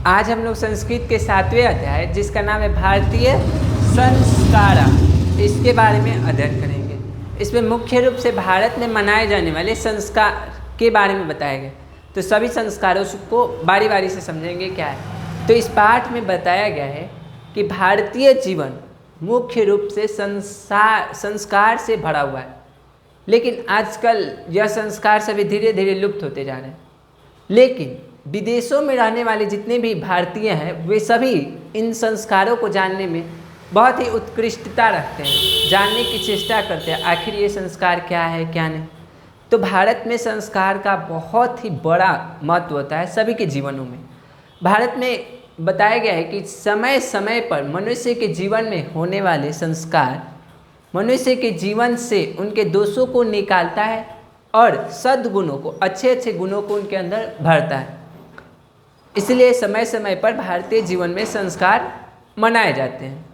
आज हम लोग संस्कृत के 7वें अध्याय जिसका नाम है भारतीय संस्कारा, इसके बारे में अध्ययन करेंगे। इसमें मुख्य रूप से भारत में मनाए जाने वाले संस्कार के बारे में बताया गया। तो सभी संस्कारों को बारी बारी से समझेंगे क्या है। तो इस पाठ में बताया गया है कि भारतीय जीवन मुख्य रूप से संस्कार से भरा हुआ है, लेकिन आजकल यह संस्कार सभी धीरे धीरे लुप्त होते जा रहे हैं। लेकिन विदेशों में रहने वाले जितने भी भारतीय हैं वे सभी इन संस्कारों को जानने में बहुत ही उत्कृष्टता रखते हैं, जानने की चेष्टा करते हैं आखिर ये संस्कार क्या है क्या नहीं। तो भारत में संस्कार का बहुत ही बड़ा महत्व होता है सभी के जीवनों में। भारत में बताया गया है कि समय समय पर मनुष्य के जीवन में होने वाले संस्कार मनुष्य के जीवन से उनके दोषों को निकालता है और सद्गुणों को, अच्छे अच्छे गुणों को उनके अंदर भरता है। इसलिए समय समय पर भारतीय जीवन में संस्कार मनाए जाते हैं।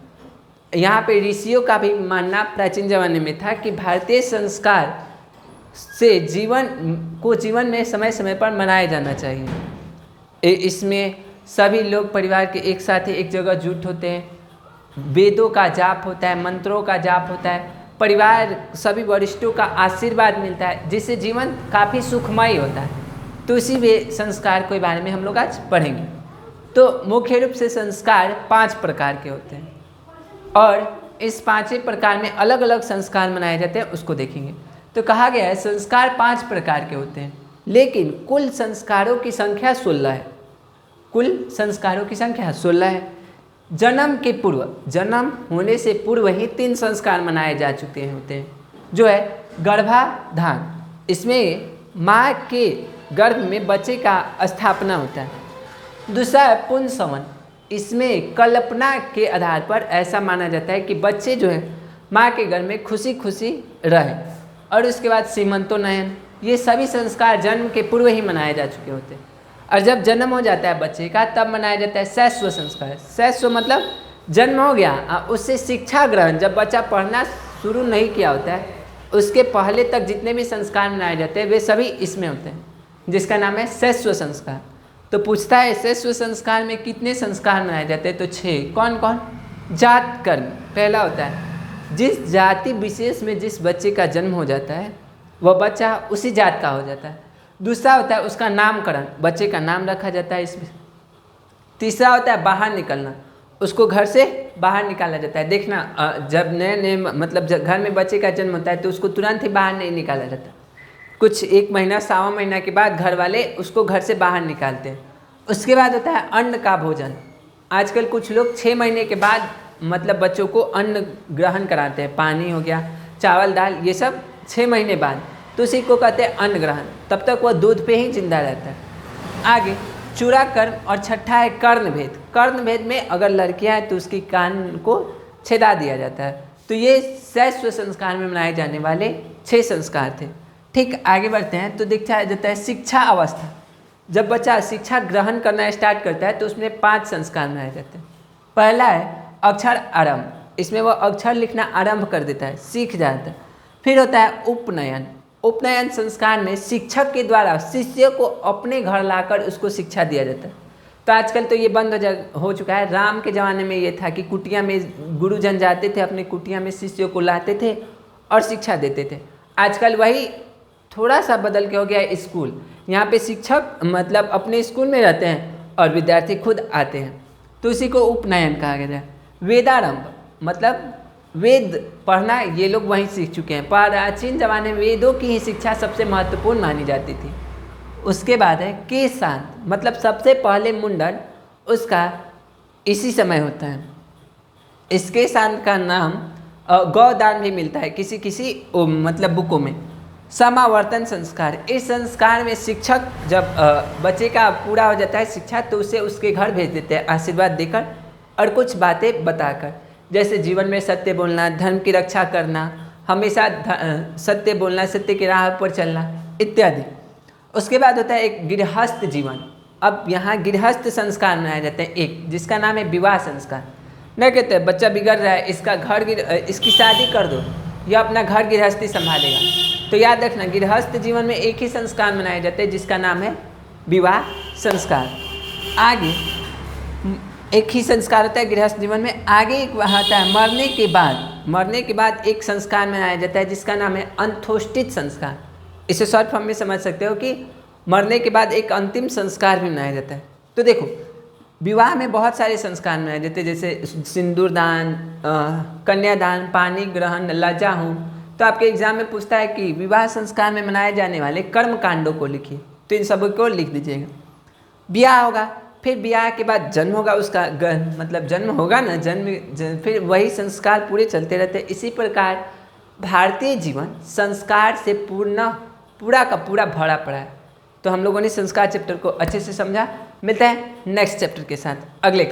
यहाँ पे ऋषियों का भी मानना प्राचीन जमाने में था कि भारतीय संस्कार से जीवन में समय समय पर मनाया जाना चाहिए। इसमें सभी लोग परिवार के एक साथ ही एक जगह जुट होते हैं, वेदों का जाप होता है, मंत्रों का जाप होता है, परिवार सभी वरिष्ठों का आशीर्वाद मिलता है, जिससे जीवन काफ़ी सुखमय होता है। तो इसी वे संस्कार के बारे में हम लोग आज पढ़ेंगे। तो मुख्य रूप से संस्कार 5 प्रकार के होते हैं और इस 5 प्रकार में अलग अलग संस्कार मनाए जाते हैं, उसको देखेंगे। तो कहा गया है संस्कार 5 प्रकार के होते हैं, लेकिन कुल संस्कारों की संख्या 16 है। कुल संस्कारों की संख्या 16 है। जन्म के पूर्व, जन्म होने से पूर्व ही 3 संस्कार मनाए जा चुके होते हैं, जो है गर्भाधान, इसमें माँ के गर्भ में बच्चे का स्थापना होता है। दूसरा है पुंसवन, इसमें कल्पना के आधार पर ऐसा माना जाता है कि बच्चे जो है माँ के गर्भ में खुशी खुशी रहे। और उसके बाद सीमंतोन्नयन, ये सभी संस्कार जन्म के पूर्व ही मनाए जा चुके होते हैं। और जब जन्म हो जाता है बच्चे का तब मनाया जाता है शैशव संस्कार। शैशव मतलब जन्म हो गया, उससे शिक्षा ग्रहण, जब बच्चा पढ़ना शुरू नहीं किया होता है उसके पहले तक जितने भी संस्कार मनाए जाते हैं वे सभी इसमें होते हैं, जिसका नाम है शैशव संस्कार। तो पूछता है शैशव संस्कार में कितने संस्कार मनाए जाते हैं? तो 6। कौन कौन? जात कर्म पहला होता है, जिस जाति विशेष में जिस बच्चे का जन्म हो जाता है वह बच्चा उसी जात का हो जाता है। दूसरा होता है उसका नामकरण, बच्चे का नाम रखा जाता है इसमें। तीसरा होता है बाहर निकलना, उसको घर से बाहर निकाला जाता है। देखना जब नए मतलब जब घर में बच्चे का जन्म होता है तो उसको तुरंत ही बाहर नहीं निकाला जाता, कुछ 1 महीना 1.25 महीना के बाद घर वाले उसको घर से बाहर निकालते हैं। उसके बाद होता है अन्न का भोजन। आजकल कुछ लोग 6 महीने के बाद मतलब बच्चों को अन्न ग्रहण कराते हैं, पानी हो गया, चावल दाल, ये सब 6 महीने बाद, तो उसी को कहते हैं अन्न ग्रहण। तब तक वह दूध पे ही जिंदा रहता है। आगे चूड़ा कर्म और छठा है कर्णभेद। कर्णभेद में अगर लड़कियां हैं तो उसकी कान को छेदा दिया जाता है। तो ये शैशव संस्कार में मनाए जाने वाले 6 संस्कार थे। ठीक, आगे बढ़ते हैं तो दिखा जाता है शिक्षा अवस्था। जब बच्चा शिक्षा ग्रहण करना स्टार्ट करता है तो उसमें 5 संस्कार मनाए जाते हैं। पहला है अक्षर आरंभ, इसमें वह अक्षर लिखना आरंभ कर देता है, सीख जाता है। फिर होता है उपनयन। उपनयन संस्कार में शिक्षक के द्वारा शिष्य को अपने घर लाकर उसको शिक्षा दिया जाता है। तो आजकल तो ये बंद हो चुका है। राम के ज़माने में ये था कि कुटिया में गुरुजन जाते थे, अपने कुटिया में शिष्यों को लाते थे और शिक्षा देते थे। आजकल वही थोड़ा सा बदल के हो गया है स्कूल। यहाँ पे शिक्षक मतलब अपने स्कूल में रहते हैं और विद्यार्थी खुद आते हैं, तो उसी को उपनयन कहा गया है। वेदारंभ मतलब वेद पढ़ना ये लोग वहीं सीख चुके हैं। प्राचीन जमाने में वेदों की ही शिक्षा सबसे महत्वपूर्ण मानी जाती थी। उसके बाद है केशांत, मतलब सबसे पहले मुंडन उसका इसी समय होता है। इस केशांत का नाम गौदान भी मिलता है किसी किसी मतलब बुकों में। समावर्तन संस्कार, इस संस्कार में शिक्षक जब बच्चे का पूरा हो जाता है शिक्षा तो उसे उसके घर भेज देते हैं आशीर्वाद देकर और कुछ बातें बताकर, जैसे जीवन में सत्य बोलना, धर्म की रक्षा करना, हमेशा सत्य बोलना, सत्य की राह पर चलना इत्यादि। उसके बाद होता है एक गृहस्थ जीवन। अब यहाँ गृहस्थ संस्कार मनाए जाते हैं एक, जिसका नाम है विवाह संस्कार। न कहते हैं बच्चा बिगड़ रहा है, इसकी शादी कर दो, यह अपना घर गृहस्थी संभालेगा। तो याद रखना गृहस्थ जीवन में एक ही संस्कार मनाए जाते हैं जिसका नाम है विवाह संस्कार। आगे एक ही संस्कार होता है गृहस्थ जीवन में। आगे एक आता है मरने के बाद एक संस्कार मनाया जाता है जिसका नाम है अंतोष्टित संस्कार। इसे शॉर्ट फॉर्म में समझ सकते हो कि मरने के बाद एक अंतिम संस्कार भी मनाया जाता है। तो देखो, विवाह में बहुत सारे संस्कार मनाए जाते हैं, जैसे सिंदूर दान, कन्यादान, पानी ग्रहण, लज्जा होम। तो आपके एग्जाम में पूछता है कि विवाह संस्कार में मनाए जाने वाले कर्म कांडों को लिखिए, तो इन सब को लिख दीजिएगा। ब्याह होगा, फिर ब्याह के बाद जन्म होगा, उसका मतलब जन्म होगा ना, फिर वही संस्कार पूरे चलते रहते हैं। इसी प्रकार भारतीय जीवन संस्कार से पूरा का पूरा भरा पड़ा है। तो हम लोगों ने संस्कार चैप्टर को अच्छे से समझा। मिलता है नेक्स्ट चैप्टर के साथ अगले